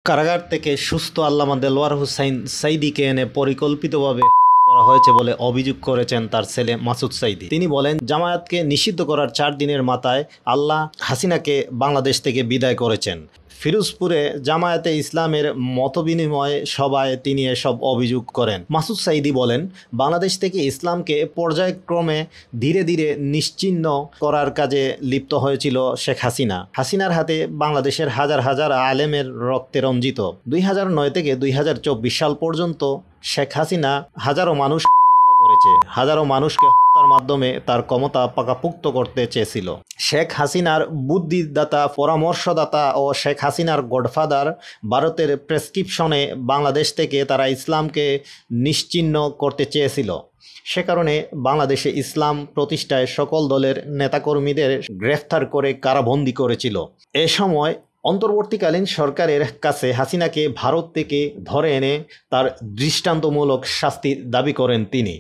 কারাগার থেকে সুস্থ আল্লামা দেলোয়ার হোসাইন সাঈদীকে এনে পরিকল্পিতভাবে হত্যা করা হয়েছে বলে অভিযোগ করেছেন তার ছেলে মাসুদ সাঈদী। তিনি বলেন, জামায়াতকে নিষিদ্ধ করার 4 দিনের মাথায় আল্লাহ হাসিনাকে বাংলাদেশ থেকে বিদায় করেছেন। ফিরোজপুরে জামায়াতে ইসলামের মতবিনিময় সভায় তিনি এসব অভিযোগ করেন। মাসুদ সাঈদী বলেন, বাংলাদেশ থেকে ইসলামকে পর্যায়ক্রমে ধীরে ধীরে নিশ্চিহ্ন করার কাজে লিপ্ত হয়েছিল শেখ হাসিনা। হাসিনার হাতে বাংলাদেশের হাজার হাজার আলেমের রক্তে রঞ্জিত। 2009 থেকে 2024 সাল পর্যন্ত শেখ হাসিনা হাজারো মানুষকে হত্যা করেছে। হাজারো মানুষকে হত্যার মাধ্যমে তার ক্ষমতা পাকাপোক্ত করতে চেয়েছিল। শেখ হাসিনার বুদ্ধিদাতা, পরামর্শদাতা ও শেখ হাসিনার গডফাদার ভারতের প্রেসক্রিপশনে বাংলাদেশ থেকে তারা ইসলামকে নিশ্চিহ্ন করতে চেয়েছিল। সে কারণে বাংলাদেশে ইসলাম প্রতিষ্ঠায় সকল দলের নেতাকর্মীদের গ্রেফতার করে কারাবন্দী করেছিল। এ সময় অন্তর্বর্তীকালীন সরকারের কাছে হাসিনাকে ভারত থেকে ধরে এনে তার দৃষ্টান্তমূলক শাস্তি দাবি করেন তিনি।